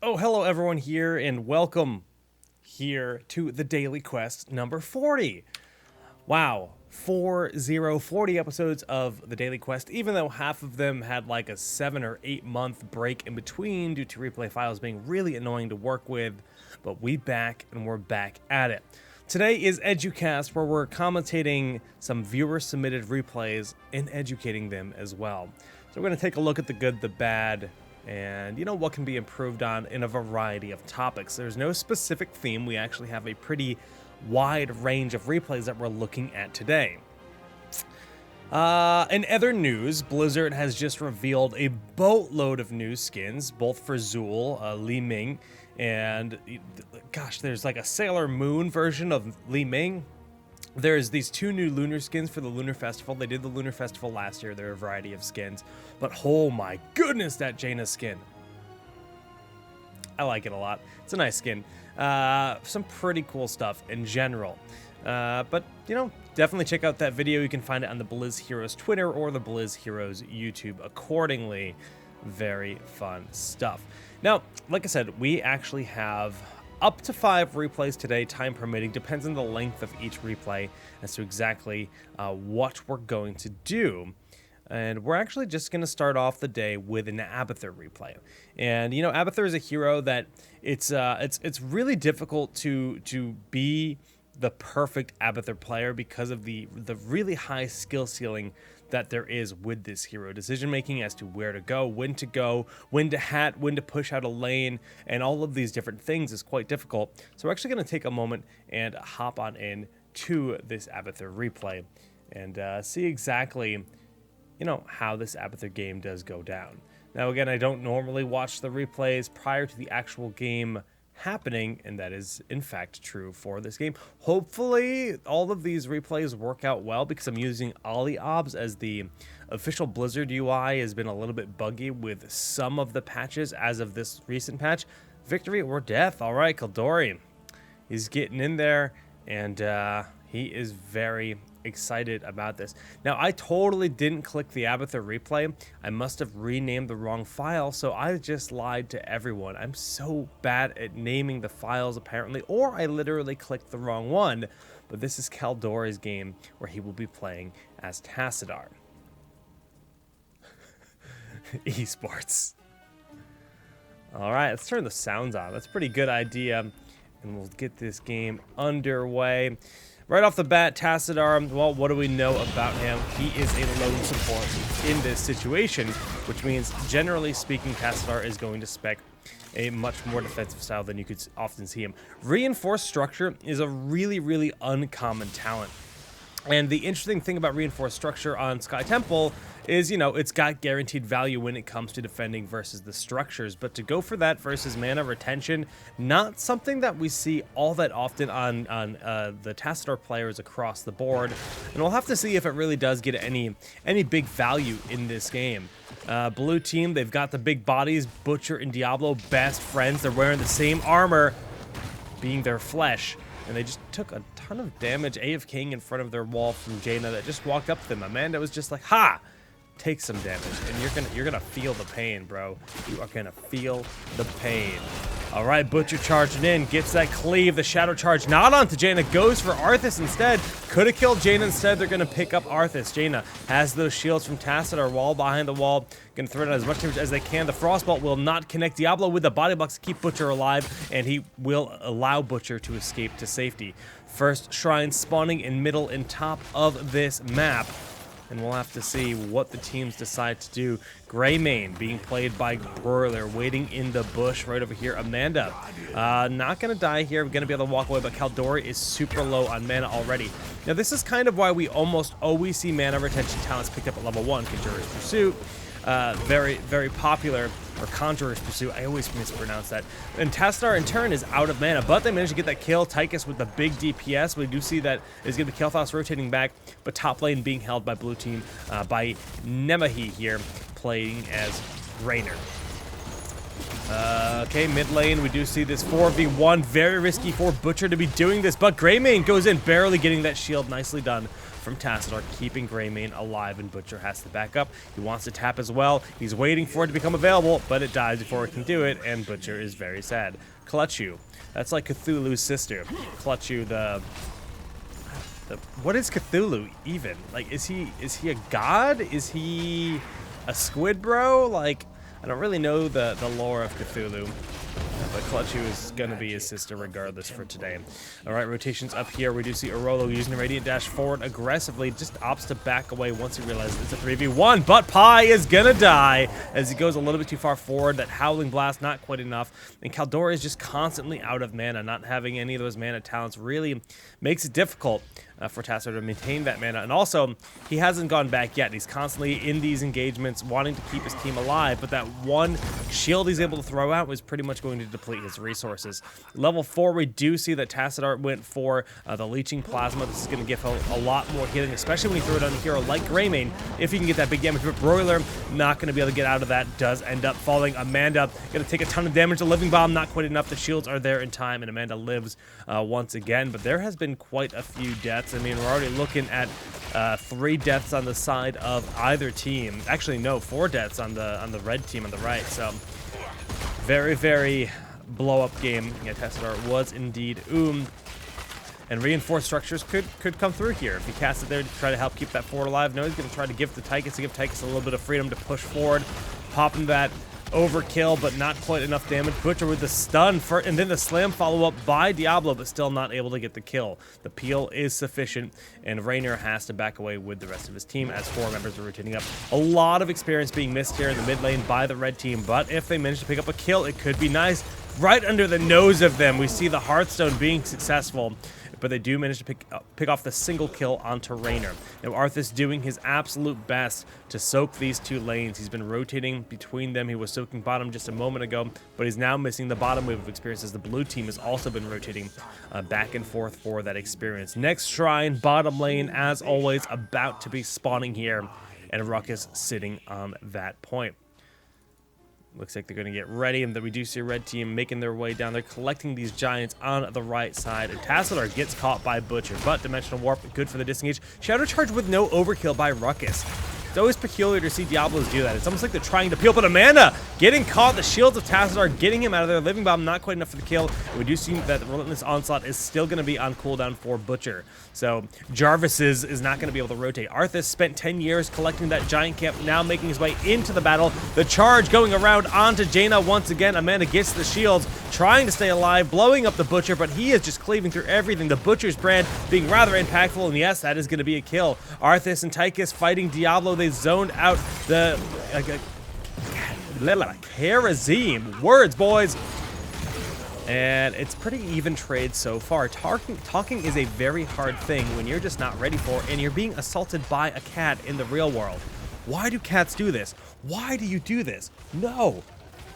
Oh, hello everyone here, and welcome here to the Daily Quest number 40. Wow, 40 episodes of the Daily Quest, even though half of them had like a 7 or 8 month break in between due to replay files being really annoying to work with, but we're back at it. Today is Educast, where we're commentating some viewer-submitted replays and educating them as well. So we're going to take a look at the good, the bad, and what can be improved on in a variety of topics. There's no specific theme. We actually have a pretty wide range of replays that we're looking at today. In other news, Blizzard has just revealed a boatload of new skins, both for Zool, Li Ming, and gosh, there's like a Sailor Moon version of Li Ming. There's these 2 new lunar skins for the Lunar Festival. They did the Lunar Festival last year. There are a variety of skins. But oh my goodness, that Jaina skin. I like it a lot. It's a nice skin. Some pretty cool stuff in general. But definitely check out that video. You can find it on the Blizz Heroes Twitter or the Blizz Heroes YouTube accordingly. Very fun stuff. Now, like I said, we actually have up to 5 replays today, time permitting. Depends on the length of each replay as to exactly what we're going to do. And we're actually just going to start off the day with an Abathur replay. And Abathur is a hero that it's really difficult to be the perfect Abathur player because of the really high skill ceiling that there is with this hero. Decision making as to where to go, when to hat, when to push out a lane, and all of these different things is quite difficult. So we're actually going to take a moment and hop on in to this Abathur replay and see exactly how this Abathur game does go down. Now again, I don't normally watch the replays prior to the actual game happening, and that is in fact true for this game. Hopefully all of these replays work out well, because I'm using OlliObs as the official Blizzard UI. Has been a little bit buggy with some of the patches as of this recent patch. Victory or death. All right, Kaldori, he's getting in there, and he is very excited about this. Now, I totally didn't click the Abathur replay. I must have renamed the wrong file, so I just lied to everyone. I'm so bad at naming the files, apparently, or I literally clicked the wrong one. But this is Kaldori's game, where he will be playing as Tassadar. Esports. All right, let's turn the sounds on. That's a pretty good idea, and we'll get this game underway. Right off the bat, Tassadar, well, what do we know about him? He is a lone support in this situation, which means, generally speaking, Tassadar is going to spec a much more defensive style than you could often see him. Reinforced structure is a really, really uncommon talent. And the interesting thing about reinforced structure on Sky Temple is, it's got guaranteed value when it comes to defending versus the structures. But to go for that versus mana retention, not something that we see all that often on the Tassadar players across the board. And we'll have to see if it really does get any big value in this game. Blue team, they've got the big bodies. Butcher and Diablo, best friends. They're wearing the same armor, being their flesh. And they just took a ton of damage AFKing in front of their wall from Jaina that just walked up to them. Amanda was just like, ha! Take some damage, and you're gonna feel the pain, bro. You are gonna feel the pain. All right, Butcher charging in, gets that cleave. The shadow charge not onto Jaina, goes for Arthas instead. Could have killed Jaina instead. They're gonna pick up Arthas. Jaina has those shields from Tassadar, wall behind the wall. Gonna throw down as much damage as they can. The Frostbolt will not connect. Diablo with the body blocks to keep Butcher alive, and he will allow Butcher to escape to safety. First shrine spawning in middle and top of this map. And we'll have to see what the teams decide to do. Greymane being played by Broiler, waiting in the bush right over here. Amanda, not going to die here. We're going to be able to walk away, but Kaldori is super low on mana already. Now, this is kind of why we almost always see mana retention talents picked up at level 1. Conjurer's Pursuit, very, very popular. Or Conjurer's Pursuit, I always mispronounce that. And Tassadar in turn is out of mana, but they managed to get that kill. Tychus with the big DPS. We do see that is going to be Kel'Thas rotating back, but top lane being held by blue team by Nemahi here, playing as Raynor. Okay, mid lane, we do see this 4v1. Very risky for Butcher to be doing this, but Greymane goes in, barely getting that shield. Nicely done from Tassadar, keeping Greymane alive, and Butcher has to back up. He wants to tap as well. He's waiting for it to become available, but it dies before it can do it, and Butcher is very sad. Clutchu. That's like Cthulhu's sister. Clutchu, the what is Cthulhu even? Like, is he a god? Is he a squid bro? Like, I don't really know the lore of Cthulhu. But Clutchu is going to be his sister regardless for today. All right, rotations up here. We do see Arolo using the Radiant Dash forward aggressively. Just opts to back away once he realizes it's a 3v1. But Pi is going to die as he goes a little bit too far forward. That Howling Blast, not quite enough. And Caldora is just constantly out of mana. Not having any of those mana talents really makes it difficult for Tassadar to maintain that mana. And also, he hasn't gone back yet. He's constantly in these engagements wanting to keep his team alive, but that one shield he's able to throw out was pretty much going to deplete his resources. Level 4, we do see that Tassadar went for the Leeching Plasma. This is going to give a lot more healing, especially when you throw it on a hero like Greymane, if he can get that big damage. But Broiler, not going to be able to get out of that, does end up falling. Amanda, going to take a ton of damage. The Living Bomb, not quite enough. The shields are there in time, and Amanda lives once again. But there has been quite a few deaths. I mean, we're already looking at 3 deaths on the side of either team. Actually, no, 4 deaths on the red team on the right. So very, very blow-up game. Yeah, Tassadar was indeed and reinforced structures could come through here if he casts it there to try to help keep that forward alive. No, he's going to try to give Tychus a little bit of freedom to push forward, popping that overkill, but not quite enough damage. Butcher with the stun, and then the slam follow-up by Diablo, but still not able to get the kill. The peel is sufficient, and Raynor has to back away with the rest of his team as 4 members are rotating up. A lot of experience being missed here in the mid lane by the red team, but if they manage to pick up a kill, it could be nice. Right under the nose of them, we see the Hearthstone being successful, but they do manage to pick off the single kill onto Raynor. Now Arthas doing his absolute best to soak these 2 lanes. He's been rotating between them. He was soaking bottom just a moment ago, but he's now missing the bottom wave of experience as the blue team has also been rotating back and forth for that experience. Next shrine, bottom lane, as always, about to be spawning here, and Ruckus sitting on that point. Looks like they're going to get ready, and then we do see a red team making their way down. They're collecting these giants on the right side, and Tassadar gets caught by Butcher, but Dimensional Warp, good for the disengage. Shadow Charge with no overkill by Ruckus. It's always peculiar to see Diablos do that. It's almost like they're trying to peel, but Amanda getting caught. The shields of Tassadar getting him out of there. Living Bomb not quite enough for the kill. And we do see that the Relentless Onslaught is still going to be on cooldown for Butcher. So Jarvis is not going to be able to rotate. Arthas spent 10 years collecting that giant camp, now making his way into the battle. The charge going around onto Jaina once again. Amanda gets the shields, trying to stay alive, blowing up the Butcher, but he is just cleaving through everything. The Butcher's brand being rather impactful, and yes, that is going to be a kill. Arthas and Tychus fighting Diablo. They zoned out the Karazim. Words, boys. And it's pretty even trade so far. Talking is a very hard thing when you're just not ready for it, and you're being assaulted by a cat in the real world. Why do cats do this? Why do you do this? No.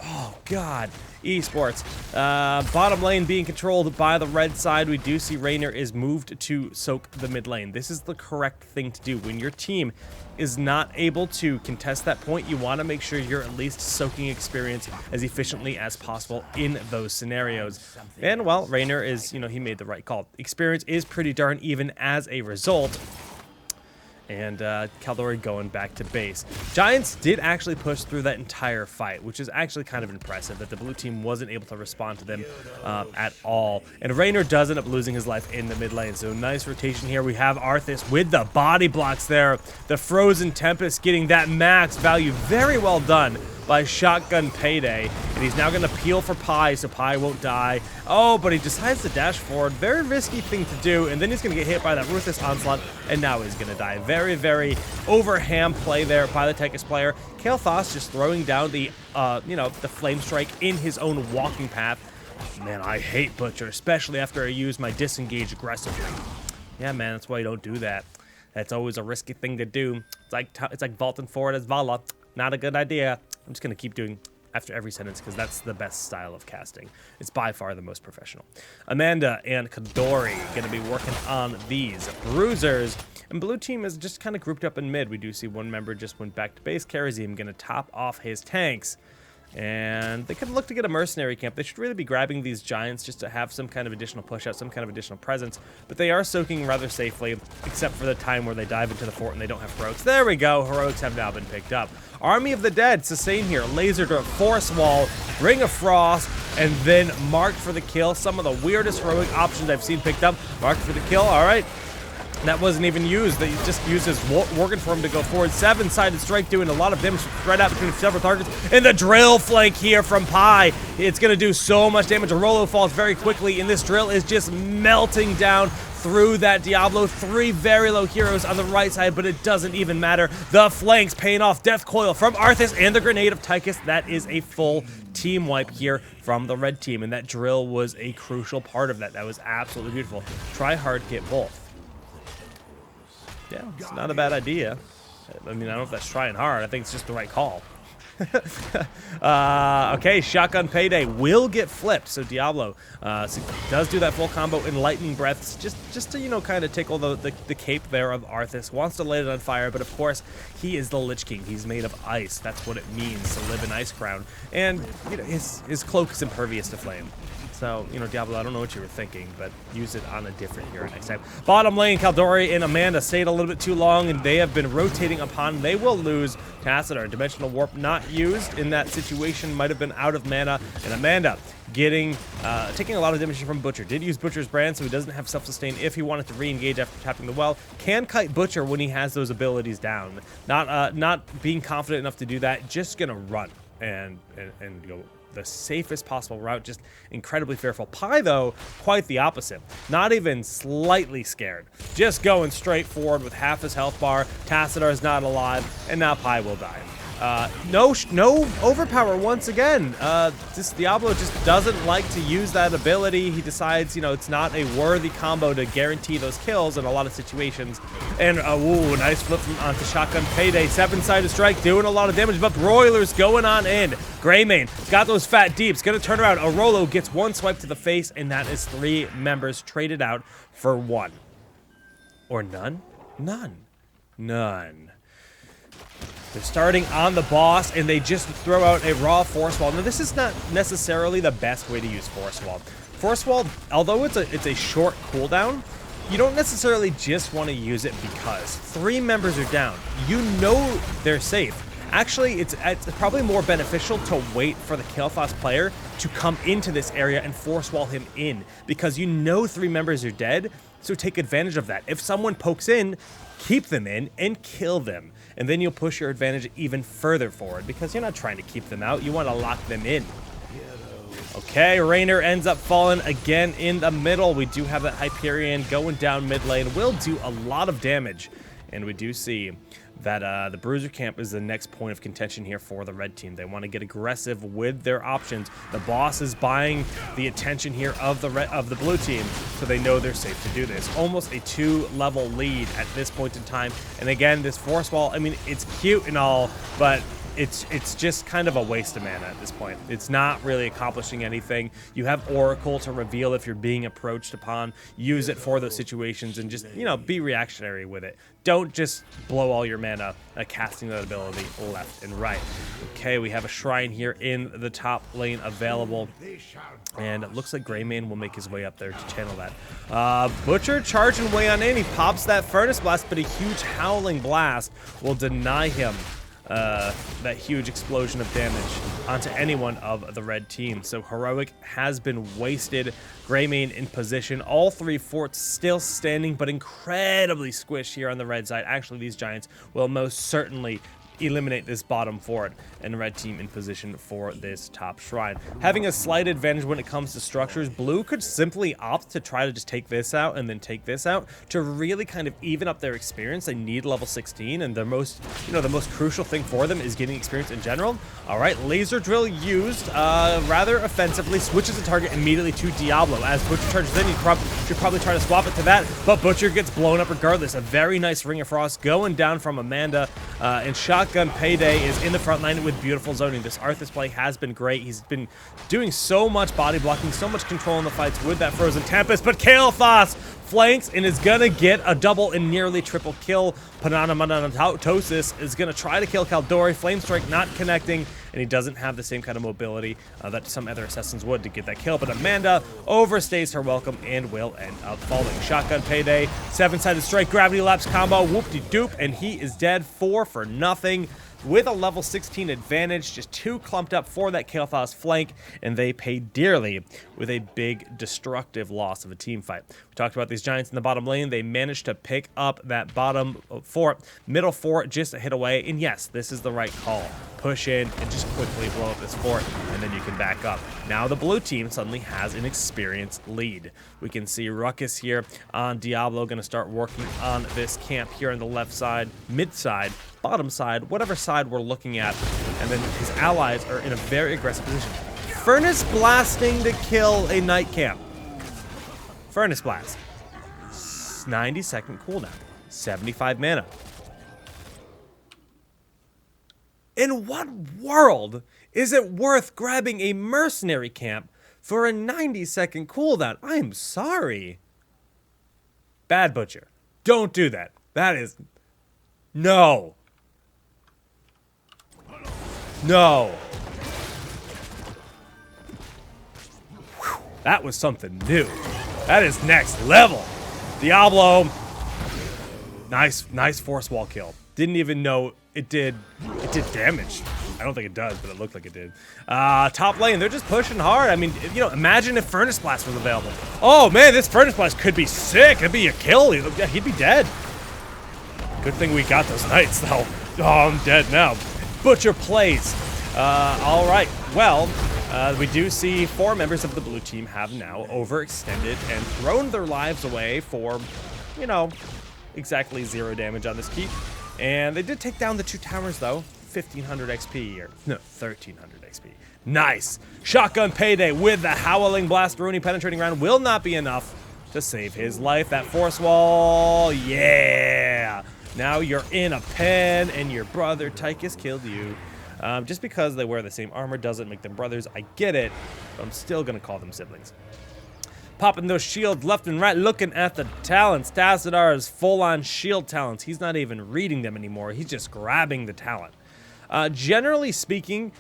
Oh, God. Esports. Bottom lane being controlled by the red side. We do see Raynor is moved to soak the mid lane. This is the correct thing to do. When your team is not able to contest that point, you want to make sure you're at least soaking experience as efficiently as possible in those scenarios. And, well, Raynor is, he made the right call. Experience is pretty darn even as a result. And Caldora going back to base. Giants did actually push through that entire fight, which is actually kind of impressive that the blue team wasn't able to respond to them at all. And Raynor does end up losing his life in the mid lane. So nice rotation here. We have Arthas with the body blocks there. The Frozen Tempest getting that max value. Very well done by Shotgun Payday. And he's now going to peel for Pi, so Pi won't die. Oh, but he decides to dash forward. Very risky thing to do. And then he's going to get hit by that Ruthless Onslaught, and now he's going to die. Very, very overhand play there by the Tychus player. Kael'thas just throwing down the, the Flame Strike in his own walking path. Oh, man, I hate Butcher, especially after I use my disengage aggressively. Yeah, man, that's why you don't do that. That's always a risky thing to do. It's like vaulting forward as Vala. Not a good idea. I'm just going to keep doing after every sentence because that's the best style of casting. It's by far the most professional. Amanda and Kadori going to be working on these bruisers. And blue team is just kind of grouped up in mid. We do see one member just went back to base. Karazim going to top off his tanks. And they could look to get a mercenary camp. They should really be grabbing these giants just to have some kind of additional push out, some kind of additional presence. But they are soaking rather safely, except for the time where they dive into the fort and they don't have heroics. There we go. Heroics have now been picked up. Army of the Dead, sustain here. Laser Drill, Force Wall, Ring of Frost, and then marked for the kill. Some of the weirdest heroic options I've seen picked up. Marked for the kill. All right. That wasn't even used. They just used his working for him to go forward. 7-sided strike doing a lot of damage spread out between several targets. And the drill flank here from Pi. It's going to do so much damage. Rolo falls very quickly, and this drill is just melting down through that Diablo. 3 very low heroes on the right side, but it doesn't even matter. The flanks paying off. Death Coil from Arthas and the grenade of Tychus. That is a full team wipe here from the red team, and that drill was a crucial part of that. That was absolutely beautiful. Try hard, get both. Yeah, it's not a bad idea. I mean, I don't know if that's trying hard. I think it's just the right call. Okay, Shotgun Payday will get flipped. So Diablo does do that full combo in Lightning Breaths, just to, you know, kind of tickle the cape there of Arthas. Wants to light it on fire, but of course, he is the Lich King. He's made of ice. That's what it means to live in Ice Crown. And, you know, his cloak is impervious to flame. So, you know, Diablo, I don't know what you were thinking, but use it on a different hero next time. Bottom lane, Caldori and Amanda stayed a little bit too long, and they have been rotating upon. They will lose Tassadar. Dimensional Warp not used in that situation, might have been out of mana. And Amanda taking a lot of damage from Butcher. Did use Butcher's brand, so he doesn't have self-sustain if he wanted to re-engage after tapping the well. Can kite Butcher when he has those abilities down. Not being confident enough to do that, just gonna run and go the safest possible route, just incredibly fearful. Pi, though, quite the opposite. Not even slightly scared. Just going straight forward with half his health bar. Tassadar is not alive, and now Pi will die. No overpower once again. This Diablo just doesn't like to use that ability. He decides, you know, it's not a worthy combo to guarantee those kills in a lot of situations. And, ooh, nice flip onto Shotgun Payday. 7-sided strike doing a lot of damage, but Broilers going on in. Greymane got those fat deeps, gonna turn around. Arolo gets one swipe to the face, and that is 3 members traded out for 1. Or none? None. They're starting on the boss, and they just throw out a raw Force Wall. Now, this is not necessarily the best way to use Force Wall. Force Wall, although it's a short cooldown, you don't necessarily just want to use it because 3 members are down. You know they're safe. Actually, it's probably more beneficial to wait for the Kael'thas player to come into this area and Force Wall him in, because you know 3 members are dead, so take advantage of that. If someone pokes in, keep them in and kill them. And then you'll push your advantage even further forward, because you're not trying to keep them out. You want to lock them in. Okay, Raynor ends up falling again in the middle. We do have that Hyperion going down mid lane. Will do a lot of damage. And we do see that the Bruiser camp is the next point of contention here for the red team. They want to get aggressive with their options. The boss is buying the attention here of the blue team, so they know they're safe to do this. Almost a 2-level lead at this point in time. And again, this Force Wall, I mean, it's cute and all, but it's just kind of a waste of mana at this point. It's not really accomplishing anything. You have Oracle to reveal if you're being approached upon. Use it for those situations and just, you know, be reactionary with it. Don't just blow all your mana casting that ability left and right. Okay, we have a shrine here in the top lane available. And it looks like Greymane will make his way up there to channel that. Butcher charging way on in. He pops that Furnace Blast, but a huge Howling Blast will deny him that huge explosion of damage onto anyone of the red team. So Heroic has been wasted. Greymane in position. All 3 forts still standing, but incredibly squished here on the red side. Actually, these giants will most certainly eliminate this bottom fort, and the red team in position for this top shrine. Having a slight advantage when it comes to structures, blue could simply opt to try to just take this out and then take this out to really kind of even up their experience. They need level 16, and the most crucial thing for them is getting experience in general. All right, laser drill used rather offensively, switches the target immediately to Diablo. As Butcher charges in, you should probably try to swap it to that, but Butcher gets blown up regardless. A very nice Ring of Frost going down from Amanda, and Shotgun Payday is in the front line with beautiful zoning. This Arthas play has been great. He's been doing so much body blocking, so much control in the fights with that Frozen Tempest, but Kael'thas flanks and is gonna get a double and nearly triple kill. Pananamanatosis is gonna try to kill Caldori. Flame Strike not connecting, and he doesn't have the same kind of mobility that some other assassins would to get that kill. But Amanda overstays her welcome and will end up falling. Shotgun payday, 7-sided strike, gravity lapse combo, whoop-de-doop, and he is dead. 4 for nothing. With a level 16 advantage, just 2 clumped up for that Kael'thas flank, and they pay dearly with a big destructive loss of a team fight. We talked about these Giants in the bottom lane. They managed to pick up that bottom fort, middle fort, just a hit away, and yes, this is the right call. Push in and just quickly blow up this fort, and then you can back up. Now the blue team suddenly has an experienced lead. We can see Ruckus here on Diablo going to start working on this camp here on the left side, mid side, bottom side, whatever side we're looking at, and then his allies are in a very aggressive position. Furnace blasting to kill a knight camp. Furnace blast. 90-second cooldown. 75 mana. In what world is it worth grabbing a mercenary camp for a 90-second cooldown? I'm sorry. Bad Butcher. Don't do that. That is... No. No. Whew. That was something new. That is next level. Diablo. Nice force wall kill. Didn't even know it did damage. I don't think it does, but it looked like it did. Top lane, they're just pushing hard. I mean, you know, imagine if Furnace Blast was available. Oh man, this Furnace Blast could be sick. It'd be a kill. He'd be dead. Good thing we got those knights though. Oh, I'm dead now. Butcher plays. All right. Well, we do see 4 members of the blue team have now overextended and thrown their lives away for, you know, exactly 0 damage on this keep. And they did take down the 2 towers though. 1,500 XP, or no, 1,300 XP. Nice. Shotgun payday with the Howling Blast. Rooney penetrating round will not be enough to save his life. That force wall, yeah. Now you're in a pen, and your brother Tychus killed you. Just because they wear the same armor doesn't make them brothers. I get it, but I'm still gonna call them siblings. Popping those shields left and right, looking at the talents. Tassadar's full-on shield talents. He's not even reading them anymore. He's just grabbing the talent. Generally speaking,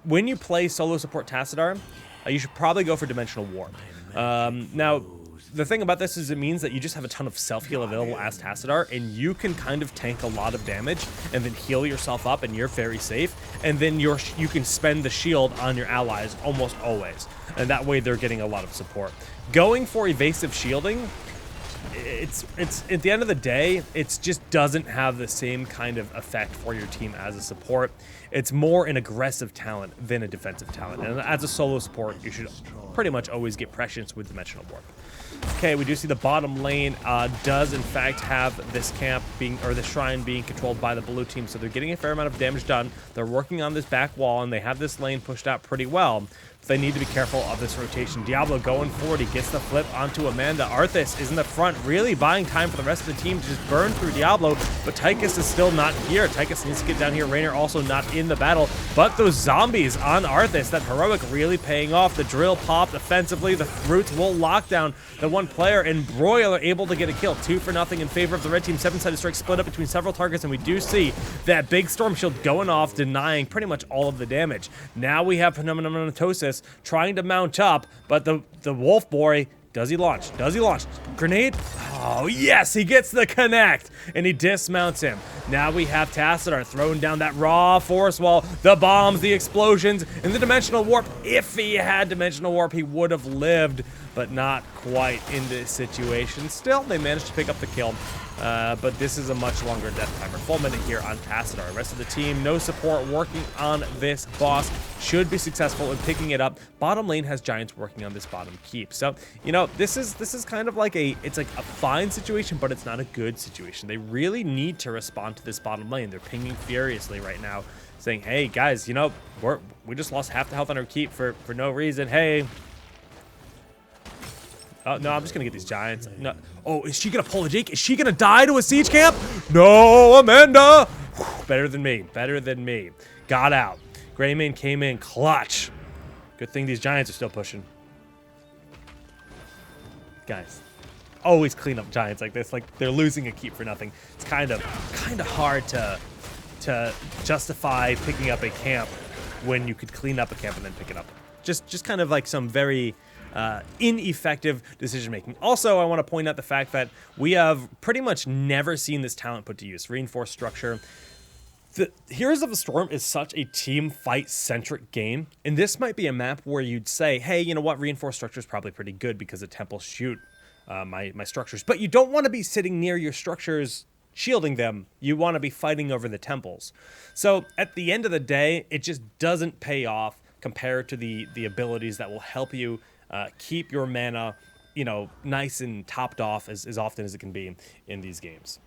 when you play solo support Tassadar, you should probably go for Dimensional Warp. Now, the thing about this is it means that you just have a ton of self-heal available as Tassadar, and you can kind of tank a lot of damage and then heal yourself up, and you're very safe. And then you can spend the shield on your allies almost always, and that way they're getting a lot of support. Going for evasive shielding, it's at the end of the day, it just doesn't have the same kind of effect for your team as a support. It's more an aggressive talent than a defensive talent, and as a solo support, you should pretty much always get prescience with Dimensional Warp. Okay, we do see the bottom lane does in fact have this camp being, or the shrine being controlled by the blue team, so they're getting a fair amount of damage done. They're working on this back wall, and they have this lane pushed out pretty well. They need to be careful of this rotation. Diablo going forward. He gets the flip onto Amanda. Arthas is in the front, really buying time for the rest of the team to just burn through Diablo, but Tychus is still not here. Tychus needs to get down here. Raynor also not in the battle, but those zombies on Arthas, that heroic really paying off. The drill popped offensively. The roots will lock down the one player, and Broiler able to get a kill. 2 for nothing in favor of the red team. 7-sided strike split up between several targets, and we do see that big storm shield going off, denying pretty much all of the damage. Now we have Pneumonomatosis trying to mount up, but the wolf boy, does he launch? Does he launch? Grenade? Oh, yes, he gets the connect, and he dismounts him. Now we have Tassadar throwing down that raw force wall, the bombs, the explosions, and the Dimensional Warp. If he had Dimensional Warp, he would have lived, but not quite in this situation. Still, they managed to pick up the kill, but this is a much longer death timer. Full minute here on Tassadar. The rest of the team, no support, working on this boss. Should be successful in picking it up. Bottom lane has Giants working on this bottom keep. So, you know, this is kind of like it's like a fine situation, but it's not a good situation. They really need to respond to this bottom lane. They're pinging furiously right now, saying, hey, guys, you know, we just lost half the health on our keep for no reason. Hey. Oh, no, I'm just going to get these Giants. No. Oh, is she going to pull a Jake? Is she going to die to a siege camp? No, Amanda. Whew, better than me. Better than me. Got out. Greymane came in clutch. Good thing these Giants are still pushing. Guys, always clean up Giants like this. Like, they're losing a keep for nothing. It's kind of hard to justify picking up a camp when you could clean up a camp and then pick it up. Just kind of like some very ineffective decision making. Also, I want to point out the fact that we have pretty much never seen this talent put to use. Reinforced structure. The Heroes of the Storm is such a team fight centric game, and this might be a map where you'd say, hey, you know what, reinforced structure is probably pretty good because the temples shoot my structures, but you don't want to be sitting near your structures shielding them. You want to be fighting over the temples. So at the end of the day, it just doesn't pay off compared to the abilities that will help you keep your mana, you know, nice and topped off as often as it can be in these games.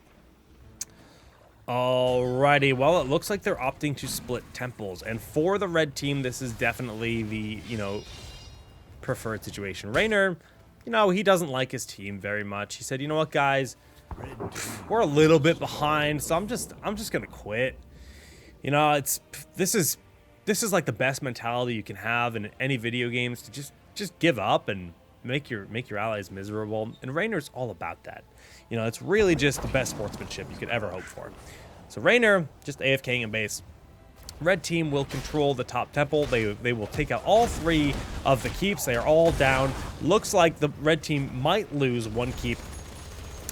Alrighty, well, it looks like they're opting to split temples, and for the red team, this is definitely the, you know, preferred situation. Raynor, you know, he doesn't like his team very much. He said, you know what, guys, we're a little bit behind, so I'm just gonna quit. You know, this is like the best mentality you can have in any video games, to just give up and make your allies miserable. And Raynor's all about that. You know, it's really just the best sportsmanship you could ever hope for. So Raynor just AFKing in base. Red team will control the top temple. They will take out all 3 of the keeps. They are all down. Looks like the red team might lose 1 keep,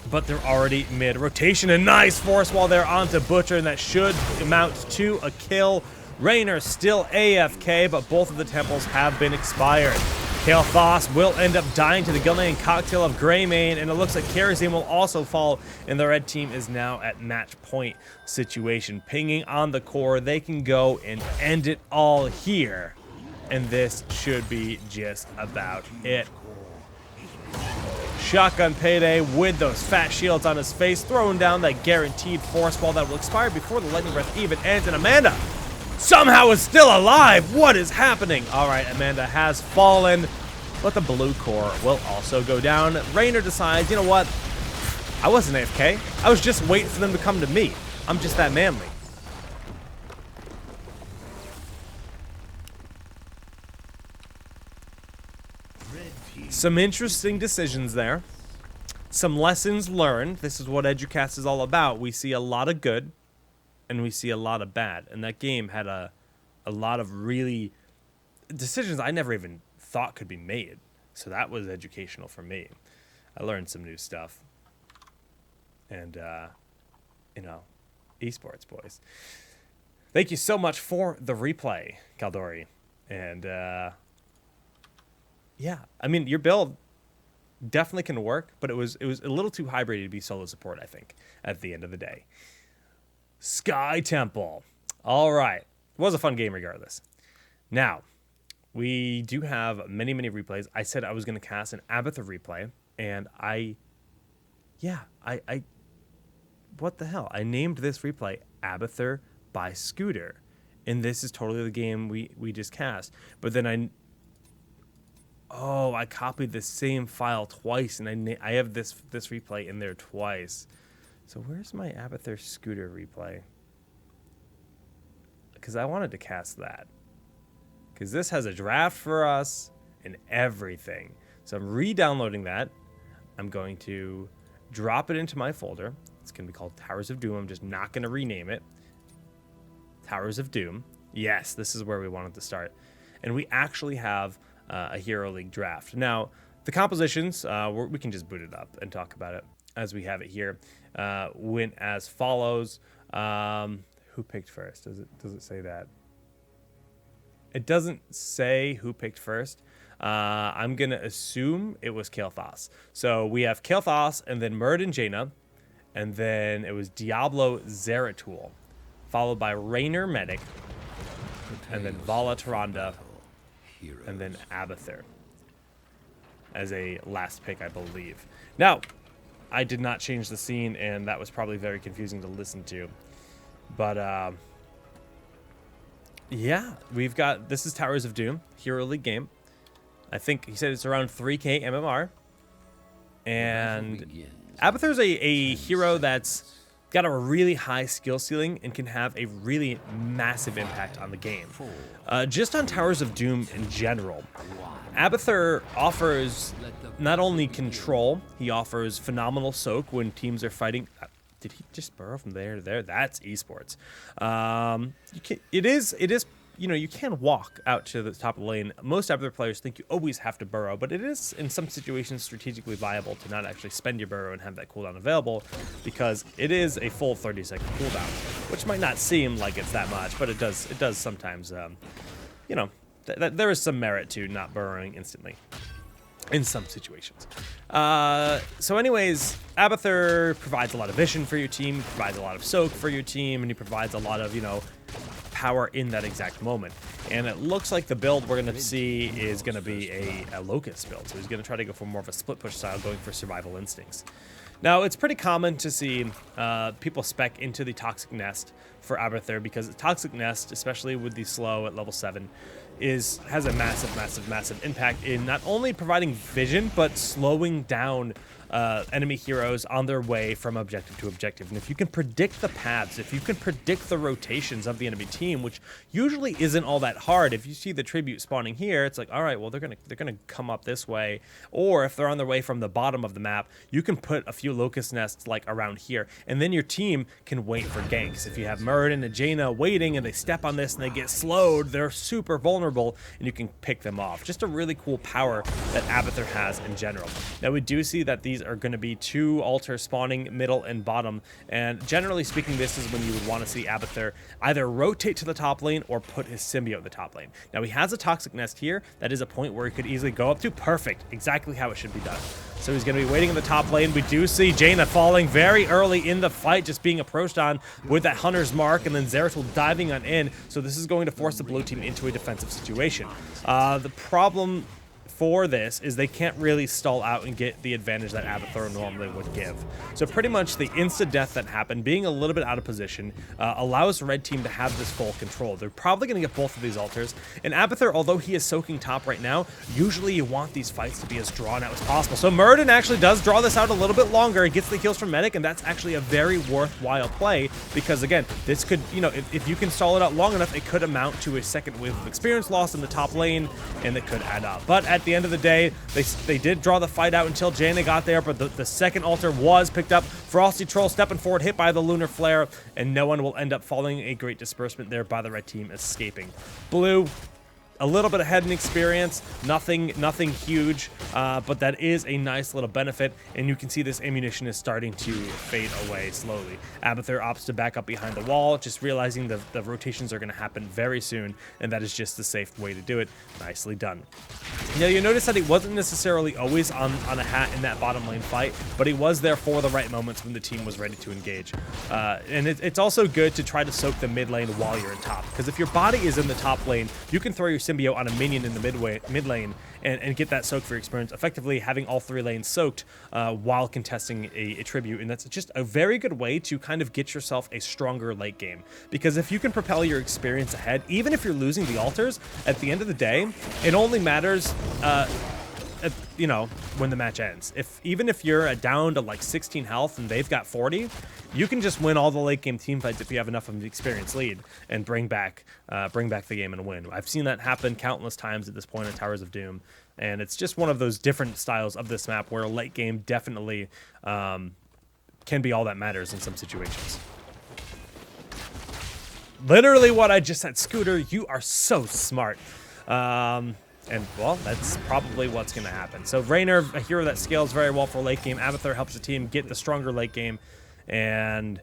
but they're already mid rotation. And nice force while they're onto Butcher, and that should amount to a kill. Raynor still AFK, but both of the temples have been expired. Kael'thas will end up dying to the Gilnean cocktail of Greymane, and it looks like Kerosene will also fall, and the red team is now at match point situation. Pinging on the core, they can go and end it all here, and this should be just about it. Shotgun Payday with those fat shields on his face, throwing down that guaranteed force ball that will expire before the lightning breath even ends, and Amanda somehow is still alive. What is happening? All right, Amanda has fallen, but the blue core will also go down. Raynor decides, you know what? I wasn't AFK. I was just waiting for them to come to me. I'm just that manly. Some interesting decisions there. Some lessons learned. This is what Educast is all about. We see a lot of good, and we see a lot of bad. And that game had a lot of really decisions I never even thought could be made. So that was educational for me. I learned some new stuff. And, you know, esports, boys. Thank you so much for the replay, Caldori. And, yeah, I mean, your build definitely can work, but it was a little too hybrid to be solo support, I think, at the end of the day. Sky Temple. All right. It was a fun game regardless. Now, we do have many, many replays. I said I was going to cast an Abathur replay, and what the hell? I named this replay Abathur by Scooter, and this is totally the game we just cast. But then I copied the same file twice, and I have this replay in there twice. So where's my Abathur Scooter replay? Because I wanted to cast that. Because this has a draft for us and everything. So I'm re-downloading that. I'm going to drop it into my folder. It's going to be called Towers of Doom. I'm just not going to rename it. Towers of Doom. Yes, this is where we wanted to start. And we actually have a Hero League draft. Now, the compositions, we can just boot it up and talk about it as we have it here. Went as follows. Who picked first? Does it say that? It doesn't say who picked first. I'm going to assume it was Kael'thas. So we have Kael'thas, and then Murd and Jaina, and then it was Diablo Zeratul, followed by Raynor Medic, and then Vala Tyrande, and then Abathur as a last pick, I believe. Now, I did not change the scene, and that was probably very confusing to listen to. But, yeah, this is Towers of Doom, Hero League game. I think he said it's around 3k MMR. And Abathur's a hero that's got a really high skill ceiling and can have a really massive impact on the game. Just on Towers of Doom in general, Abathur offers not only control, he offers phenomenal soak when teams are fighting. Did he just burrow from there to there? That's esports. It is you know, you can walk out to the top of the lane. Most other players think you always have to burrow, but it is in some situations strategically viable to not actually spend your burrow and have that cooldown available, because it is a full 30-second cooldown, which might not seem like it's that much, but it does sometimes, you know, there is some merit to not burrowing instantly in some situations. So anyways, Abathur provides a lot of vision for your team, provides a lot of soak for your team, and he provides a lot of, you know, power in that exact moment. And it looks like the build we're going to see is going to be a Locust build. So he's going to try to go for more of a split push style, going for survival instincts. Now, it's pretty common to see people spec into the Toxic Nest for Abathur, because the Toxic Nest, especially with the slow at level 7, has a massive impact in not only providing vision, but slowing down enemy heroes on their way from objective to objective. And if you can predict the paths, if you can predict the rotations of the enemy team, which usually isn't all that hard. If you see the tribute spawning here, it's like, all right, well, they're gonna come up this way. Or if they're on their way from the bottom of the map, you can put a few Locust nests like around here, and then your team can wait for ganks. If you have Muradin and Jaina waiting and they step on this and they get slowed, they're super vulnerable, and you can pick them off. Just a really cool power that Abathur has in general. Now, we do see that these are going to be 2 altars spawning middle and bottom, and generally speaking, this is when you would want to see Abathur either rotate to the top lane or put his symbiote in the top lane. Now, he has a Toxic Nest here. That is a point where he could easily go up to. Perfect, exactly how it should be done. So he's going to be waiting in the top lane. We do see Jaina falling very early in the fight, just being approached on with that Hunter's Mark, and then Zeratul diving on in. So this is going to force the blue team into a defensive situation. The problem for this is they can't really stall out and get the advantage that Abathur normally would give. So pretty much the insta-death that happened, being a little bit out of position, allows the red team to have this full control. They're probably going to get both of these altars. And Abathur, although he is soaking top right now, usually you want these fights to be as drawn out as possible. So Muradin actually does draw this out a little bit longer. He gets the heals from Medic, and that's actually a very worthwhile play, because again, this could, you know, if you can stall it out long enough, it could amount to a second wave of experience loss in the top lane, and it could add up. But at the end of the day, they did draw the fight out until Jaina got there, but the second altar was picked up. Frosty Troll stepping forward, hit by the Lunar Flare, and no one will end up following. A great disbursement there by the red team, escaping. Blue, a little bit ahead in experience, nothing huge, but that is a nice little benefit, and you can see this ammunition is starting to fade away slowly. Abathur opts to back up behind the wall, just realizing the rotations are going to happen very soon, and that is just the safe way to do it. Nicely done. Now, you notice that he wasn't necessarily always on a hat in that bottom lane fight, but he was there for the right moments when the team was ready to engage. And it's also good to try to soak the mid lane while you're in top, because if your body is in the top lane, you can throw your symbiote on a minion in the mid lane and get that soak for experience, effectively having all 3 lanes soaked while contesting a tribute. And that's just a very good way to kind of get yourself a stronger late game, because if you can propel your experience ahead, even if you're losing the altars, at the end of the day, it only matters you know, when the match ends. Even if you're down to like 16 health and they've got 40, you can just win all the late game team fights if you have enough of an experience lead and bring back the game and win. I've seen that happen countless times at this point in Towers of Doom, and it's just one of those different styles of this map where a late game definitely can be all that matters in some situations. Literally what I just said. Scooter, you are so smart. And, well, that's probably what's going to happen. So, Raynor, a hero that scales very well for late game. Abathur helps the team get the stronger late game. And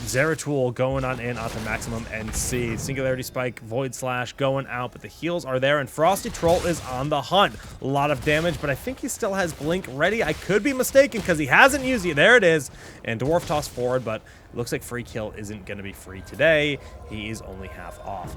Zeratul going on in onto maximum NC. Singularity Spike, Void Slash going out, but the heals are there. And Frosty Troll is on the hunt. A lot of damage, but I think he still has Blink ready. I could be mistaken because he hasn't used it. There it is. And Dwarf Toss forward, but looks like free kill isn't going to be free today. He is only half off.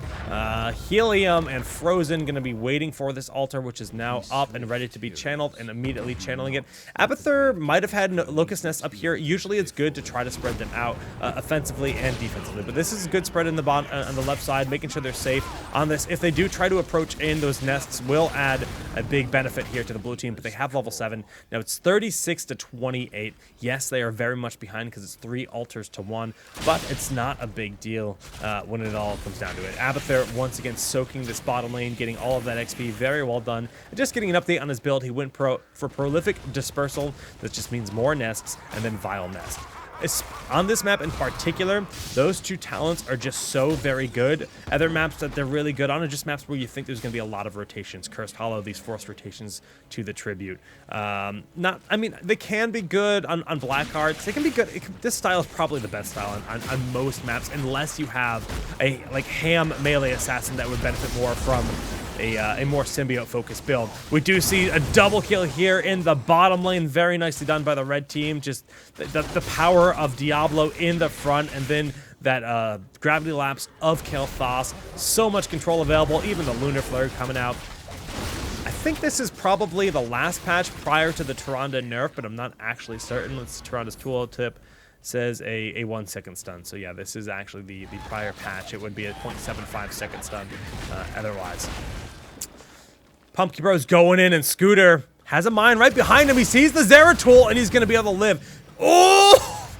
Helium and Frozen going to be waiting for this altar, which is now up and ready to be channeled, and immediately channeling it. Abathur might have had Locust Nest up here. Usually it's good to try to spread them out offensively and defensively, but this is a good spread in the on the left side, making sure they're safe on this. If they do try to approach in, those nests will add a big benefit here to the blue team, but they have level 7. Now it's 36 to 28. Yes, they are very much behind because it's 3 altars to 1, but it's not a big deal when it all comes down to it. Abathur once again soaking this bottom lane, getting all of that XP. Very well done. And just getting an update on his build, he went for Prolific Dispersal. That just means more nests, and then Vile Nest. on this map in particular, those two talents are just so very good. Other maps that they're really good on are just maps where you think there's going to be a lot of rotations. Cursed Hollow, these forced rotations to the Tribute. I mean, they can be good on Black Hearts. They can be good. This style is probably the best style on most maps, unless you have a like ham melee assassin that would benefit more from a more symbiote-focused build. We do see a double kill here in the bottom lane. Very nicely done by the red team. Just the power of Diablo in the front, and then that gravity lapse of Kael'thas. So much control available. Even the Lunar Flare coming out. I think this is probably the last patch prior to the Tyrande nerf, but I'm not actually certain. Let's Tyrande's tooltip. Says a 1 second stun. So yeah, this is actually the prior patch. It would be a 0.75 second stun otherwise. Pumpkin Bro's going in, and Scooter has a mine right behind him. He sees the Zeratul, and he's going to be able to live. Oh!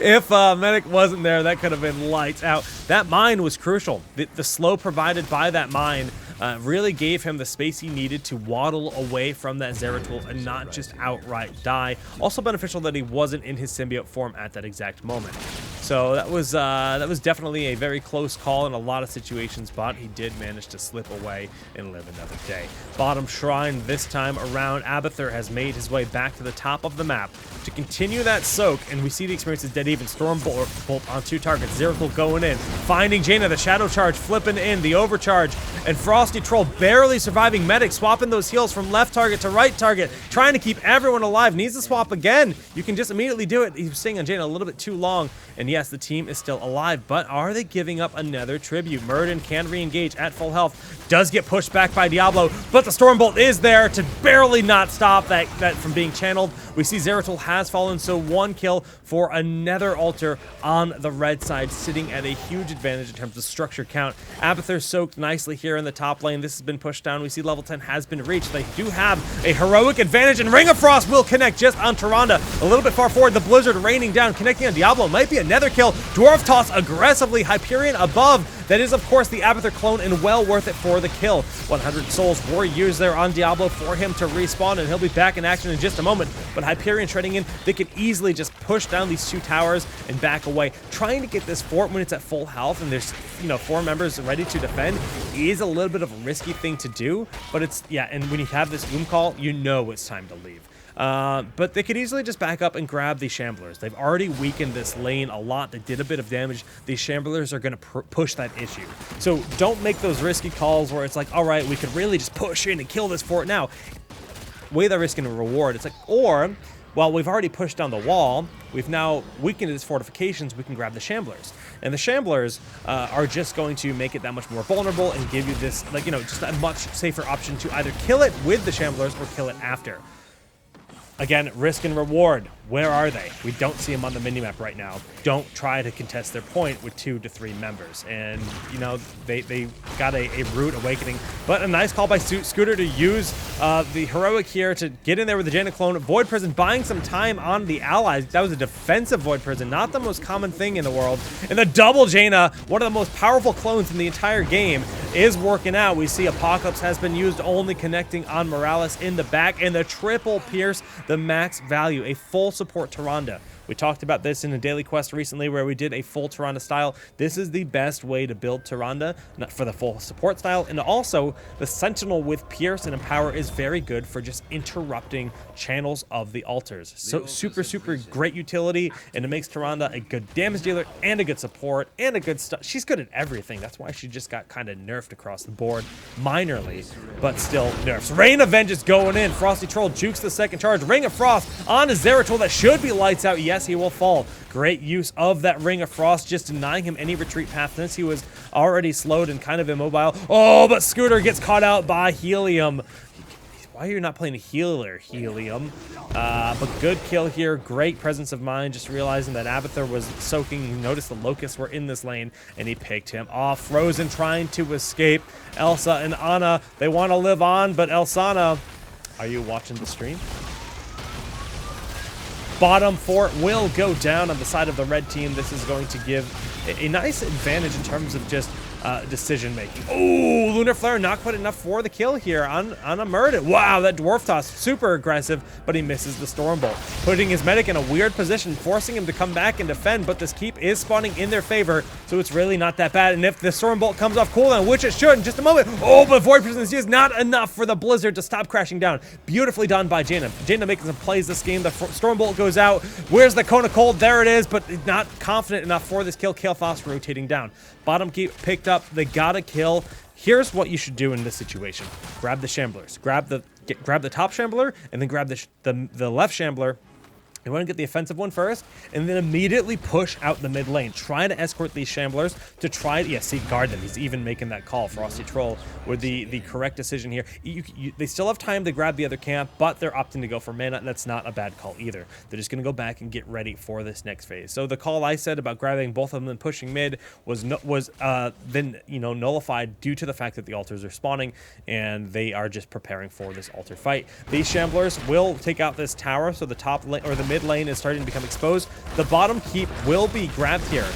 If Medic wasn't there, that could have been lights out. That mine was crucial. The slow provided by that mine really gave him the space he needed to waddle away from that Zeratul and not just outright die. Also beneficial that he wasn't in his symbiote form at that exact moment. So that was definitely a very close call in a lot of situations, but he did manage to slip away and live another day. Bottom shrine this time around, Abathur has made his way back to the top of the map to continue that soak, and we see the experience is dead even. Stormbolt on 2 targets, Zeratul going in, finding Jaina, the Shadow Charge flipping in, the Overcharge, and Frosty Troll barely surviving. Medic swapping those heals from left target to right target, trying to keep everyone alive. Needs to swap again. You can just immediately do it. He was staying on Jaina a little bit too long, and yes, the team is still alive, but are they giving up another tribute? Murden can re-engage at full health, does get pushed back by Diablo, but the Stormbolt is there to barely not stop that from being channeled. We see Zeratul has fallen, so 1 kill for another altar on the red side, sitting at a huge advantage in terms of structure count. Abathur soaked nicely here in the top lane. This has been pushed down. We see level 10 has been reached. They do have a heroic advantage, and Ring of Frost will connect just on Tyrande. A little bit far forward, the Blizzard raining down, connecting on Diablo. Might be another kill. Dwarf Toss aggressively, Hyperion above. That is, of course, the Abathur clone, and well worth it for the kill. 100 souls were used there on Diablo for him to respawn, and he'll be back in action in just a moment. But Hyperion treading in, they could easily just push down these 2 towers and back away. Trying to get this fort when it's at full health and there's, 4 members ready to defend is a little bit of a risky thing to do. But it's, yeah, and when you have this boom call, you know it's time to leave. But they could easily just back up and grab the Shamblers. They've already weakened this lane a lot. They did a bit of damage. These Shamblers are going to push that issue. So don't make those risky calls where it's like, all right, we could really just push in and kill this fort now. Weigh the risk and reward. It's like, or, well, we've already pushed down the wall. We've now weakened its fortifications. We can grab the Shamblers. And the Shamblers are just going to make it that much more vulnerable and give you this, just a much safer option to either kill it with the Shamblers or kill it after. Again, risk and reward. Where are they? We don't see them on the minimap right now. Don't try to contest their point with 2 to 3 members. And, they got a rude awakening. But a nice call by Scooter to use the heroic here to get in there with the Jaina clone. Void Prison buying some time on the allies. That was a defensive Void Prison, not the most common thing in the world. And the double Jaina, one of the most powerful clones in the entire game, is working out. We see Apocalypse has been used, only connecting on Morales in the back. And the triple pierce, the max value, a full support Tyrande. We talked about this in a daily quest recently where we did a full Tyrande style. This is the best way to build Tyrande, not for the full support style. And also, the Sentinel with Pierce and Empower is very good for just interrupting channels of the altars. So super, super great utility, and it makes Tyrande a good damage dealer and a good support and a good stuff. She's good at everything. That's why she just got kind of nerfed across the board, minorly, but still nerfs. Rain of Vengeance going in. Frosty Troll jukes the second charge. Ring of Frost on a Zeratul that should be lights out. Yes, he will fall. Great use of that Ring of Frost, just denying him any retreat path since he was already slowed and kind of immobile. Oh, but Scooter gets caught out by Helium. Why are you not playing a healer, Helium? But good kill here. Great presence of mind, just realizing that Abathur was soaking. He noticed the Locusts were in this lane, and he picked him off. Frozen trying to escape. Elsa and Ana, they want to live on, but Elsana, are you watching the stream? Bottom fort will go down on the side of the red team. This is going to give a nice advantage in terms of just decision making. Oh, Lunar Flare not quite enough for the kill here on a Muradin. Wow, that Dwarf Toss, super aggressive, but he misses the Storm Bolt, putting his medic in a weird position, forcing him to come back and defend, but this keep is spawning in their favor, so it's really not that bad. And if the Storm Bolt comes off cooldown, which it should in just a moment, oh, but Void Prisoners is not enough for the Blizzard to stop crashing down. Beautifully done by Jaina. Jaina making some plays this game. The Storm Bolt goes out. Where's the Cone of Cold? There it is, but not confident enough for this kill. Kael'thas rotating down. Bottom keep picked up. They gotta kill. Here's what you should do in this situation. Grab the Shamblers. Grab the top Shambler, and then grab the left Shambler. You want to get the offensive one first, and then immediately push out the mid lane. Try to escort these Shamblers to try, yeah, see, guard them. He's even making that call, Frosty Troll, with the correct decision here. They still have time to grab the other camp, but they're opting to go for mana, and that's not a bad call either. They're just going to go back and get ready for this next phase. So the call I said about grabbing both of them and pushing mid was then, you know, nullified due to the fact that the altars are spawning, and they are just preparing for this altar fight. These Shamblers will take out this tower, so the top lane, or the mid lane is starting to become exposed. The bottom keep will be grabbed here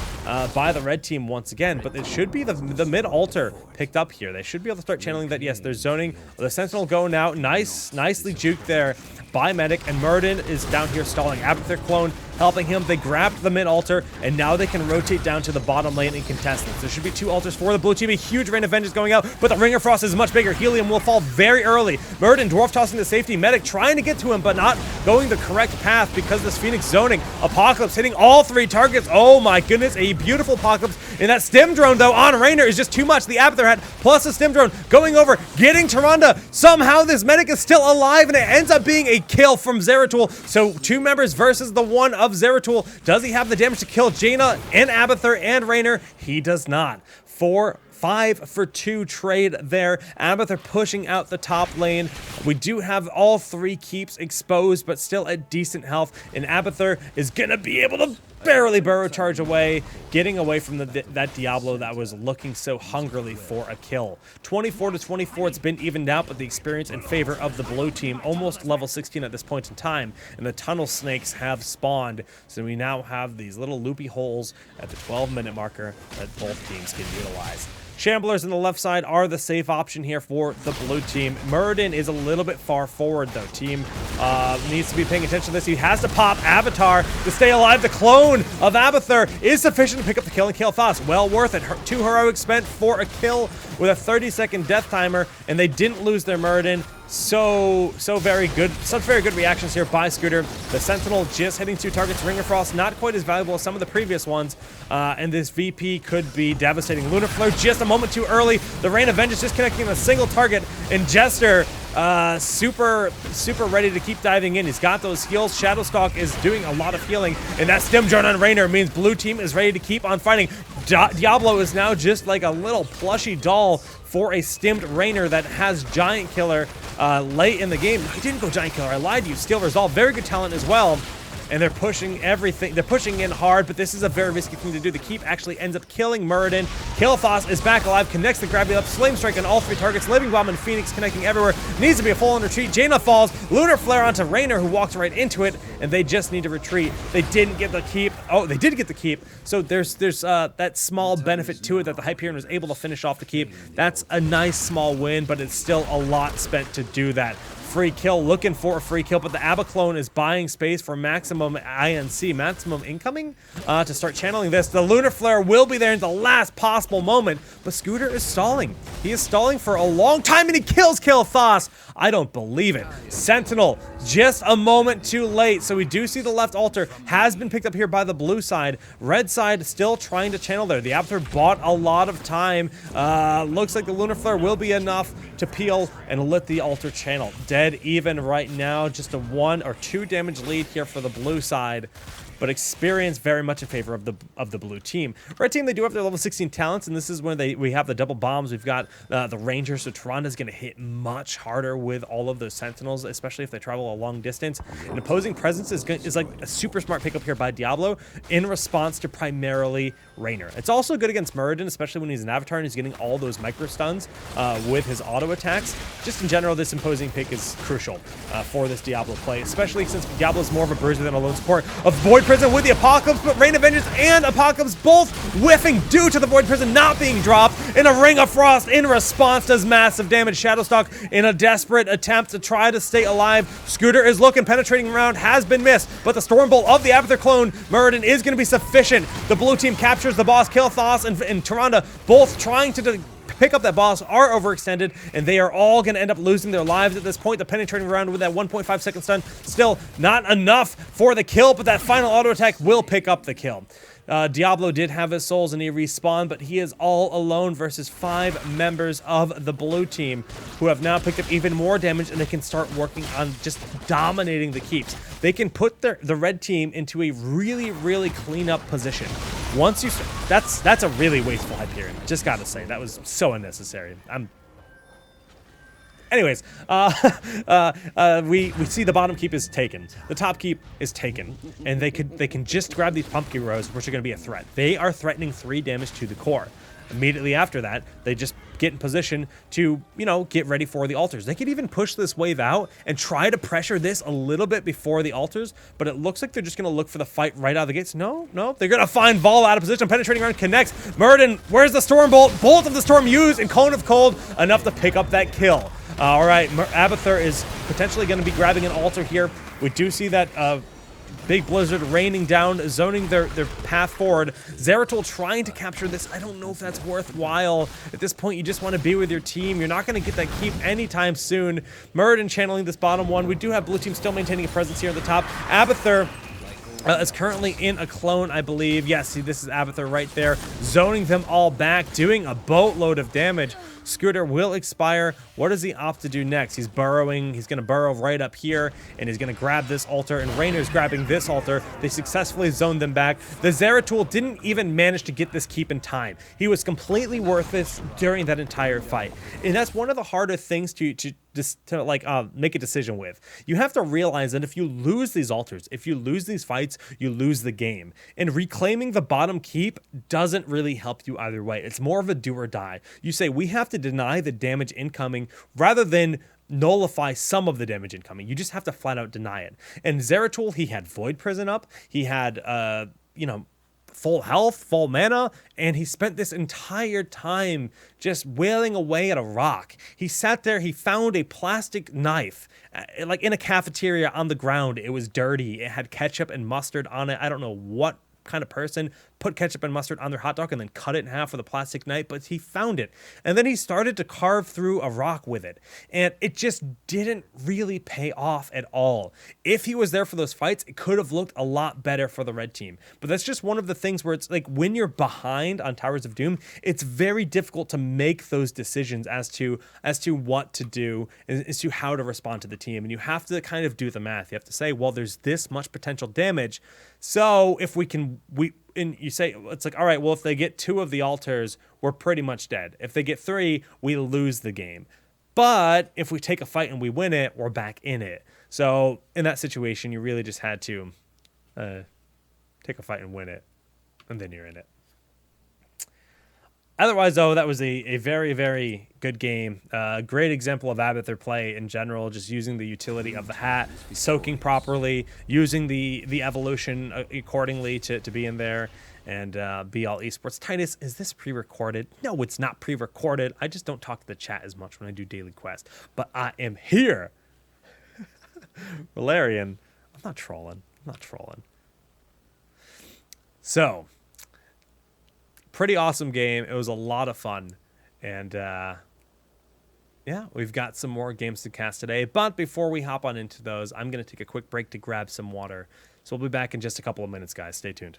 by the red team once again, but it should be the mid altar picked up here. They should be able to start channeling that. Yes, they're zoning. The Sentinel going out. Nicely juked there by Medic, and Muradin is down here stalling. Abathur clone helping him. They grabbed the mid altar, and now they can rotate down to the bottom lane and contest this. There should be 2 altars for the blue team. A huge Rain of Vengeance going out, but the Ring of Frost is much bigger. Helium will fall very early. Muradin dwarf tossing to safety. Medic trying to get to him, but not going the correct path because this Phoenix zoning. Apocalypse hitting all 3 targets. Oh my goodness, a beautiful Apocalypse. And that stim drone, though, on Raynor is just too much. The Abathur hat plus a stim drone going over, getting Tyrande. Somehow this Medic is still alive, and it ends up being a kill from Zeratul. So 2 members versus the 1 of Zeratul. Does he have the damage to kill Jaina and Abathur and Raynor? He does not. 5 for 2 trade there. Abathur pushing out the top lane. We do have all 3 keeps exposed, but still at decent health. And Abathur is going to be able to barely burrow charge away, getting away from that Diablo that was looking so hungrily for a kill. 24-24, it's been evened out, but the experience in favor of the blue team, almost level 16 at this point in time, and the tunnel snakes have spawned, so we now have these little loopy holes at the 12-minute marker that both teams can utilize. Shamblers on the left side are the safe option here for the blue team. Muradin is a little bit far forward, though. Team needs to be paying attention to this. He has to pop Avatar to stay alive. The clone of Abathur is sufficient to pick up the kill and Kael'thas. Well worth it. 2 heroics spent for a kill with a 30-second death timer, and they didn't lose their Muradin. So very good. Such very good reactions here by Scooter. The Sentinel just hitting 2 targets. Ring of Frost not quite as valuable as some of the previous ones. And this VP could be devastating. Lunar Flare just a moment too early. The Rain of Vengeance just connecting a single target. And Jester super ready to keep diving in. He's got those heals. Shadowstalk is doing a lot of healing. And that stim drone on Raynor means blue team is ready to keep on fighting. Diablo is now just like a little plushy doll for a stimmed Raynor that has Giant Killer late in the game. No, he didn't go Giant Killer. I lied to you. Steel Resolve, very good talent as well. And they're pushing everything. They're pushing in hard, but this is a very risky thing to do. The keep actually ends up killing Muradin. Kael'thas is back alive, connects the gravity up, Flame Strike on all 3 targets, Living Bomb and Phoenix connecting everywhere. Needs to be a full-on retreat. Jaina falls, Lunar Flare onto Raynor, who walks right into it, and they just need to retreat. They didn't get the keep. Oh, they did get the keep. So there's that small benefit to it that the Hyperion was able to finish off the keep. That's a nice small win, but it's still a lot spent to do that. Free kill, looking for a free kill, but the Abba clone is buying space for maximum INC, maximum incoming, to start channeling this. The Lunar Flare will be there in the last possible moment, but Scooter is stalling. He is stalling for a long time, and he kills Kael'thas. I don't believe it. Sentinel, just a moment too late. So we do see the left altar has been picked up here by the blue side. Red side still trying to channel there. The Abathur bought a lot of time. Looks like the Lunar Flare will be enough to peel and let the altar channel. Dead even right now. Just a 1 or 2 damage lead here for the blue side, but experience very much in favor of the blue team. Red team, they do have their level 16 talents, and this is when we have the double bombs. We've got the Ranger, so Tyrande's going to hit much harder with all of those Sentinels, especially if they travel a long distance. An opposing presence is like a super smart pickup here by Diablo in response to primarily Raynor. It's also good against Muradin, especially when he's an Avatar and he's getting all those micro stuns with his auto attacks. Just in general, this imposing pick is crucial for this Diablo play, especially since Diablo is more of a bruiser than a lone support. A Void Prison with the Apocalypse, but Rain of Vengeance and Apocalypse both whiffing due to the Void Prison not being dropped, and a Ring of Frost in response does massive damage. Shadowstalk in a desperate attempt to try to stay alive. Scooter is looking, penetrating round has been missed, but the Stormbolt of the Abathur clone, Muradin, is going to be sufficient. The blue team captures the boss. Kilthos and Tyrande both trying to pick up that boss are overextended, and they are all going to end up losing their lives at this point. The penetrating round with that 1.5 second stun, still not enough for the kill, but that final auto attack will pick up the kill. Diablo did have his souls and he respawned, but he is all alone versus 5 members of the blue team who have now picked up even more damage, and they can start working on just dominating the keeps. They can put the red team into a really, really clean up position. Once you, that's a really wasteful Hyperion. Just gotta say, that was so unnecessary. Anyways, we see the bottom keep is taken. The top keep is taken, and they can just grab these pumpkin rows, which are going to be a threat. They are threatening 3 damage to the core. Immediately after that, they just get in position to, you know, get ready for the altars. They could even push this wave out and try to pressure this a little bit before the altars, but it looks like they're just going to look for the fight right out of the gates. No, they're going to find Vol out of position. Penetrating around connects. Muradin, where's the Stormbolt? Bolt of the Storm used, and Cone of Cold, enough to pick up that kill. All right, Abathur is potentially going to be grabbing an altar here. We do see that big blizzard raining down, zoning their path forward. Zeratul trying to capture this. I don't know if that's worthwhile. At this point, you just want to be with your team. You're not going to get that keep anytime soon. Muradin channeling this bottom one. We do have blue team still maintaining a presence here at the top. Abathur is currently in a clone, I believe. Yes, see, this is Abathur right there, zoning them all back, doing a boatload of damage. Scooter will expire. What does he opt to do next? He's burrowing. He's going to burrow right up here, and he's going to grab this altar, and Rainer's grabbing this altar. They successfully zoned them back. The Zeratul didn't even manage to get this keep in time. He was completely worthless during that entire fight, and that's one of the harder things to make a decision with. You have to realize that if you lose these altars, if you lose these fights, you lose the game. And reclaiming the bottom keep doesn't really help you either way. It's more of a do or die. You say, we have to deny the damage incoming rather than nullify some of the damage incoming. You just have to flat out deny it. And Zeratul, he had Void Prison up. He had, full health, full mana, and he spent this entire time just wailing away at a rock. He sat there, he found a plastic knife, like in a cafeteria on the ground. It was dirty. It had ketchup and mustard on it. I don't know what kind of person put ketchup and mustard on their hot dog and then cut it in half with a plastic knife, but he found it. And then he started to carve through a rock with it. And it just didn't really pay off at all. If he was there for those fights, it could have looked a lot better for the red team. But that's just one of the things where it's like when you're behind on Towers of Doom, it's very difficult to make those decisions as to what to do, as to how to respond to the team. And you have to kind of do the math. You have to say, well, there's this much potential damage. So if and you say, it's like, all right, well, if they get 2 of the altars, we're pretty much dead. If they get 3, we lose the game. But if we take a fight and we win it, we're back in it. So in that situation, you really just had to take a fight and win it, and then you're in it. Otherwise, though, that was a very, very good game. Great example of Abathur play in general, just using the utility of the hat, soaking properly, using the evolution accordingly to be in there, and be all esports. Titus, is this pre-recorded? No, it's not pre-recorded. I just don't talk to the chat as much when I do Daily Quest. But I am here. Valerian, I'm not trolling. So, pretty awesome game. It was a lot of fun. And yeah, we've got some more games to cast today. But before we hop on into those, I'm going to take a quick break to grab some water. So we'll be back in just a couple of minutes, guys. Stay tuned.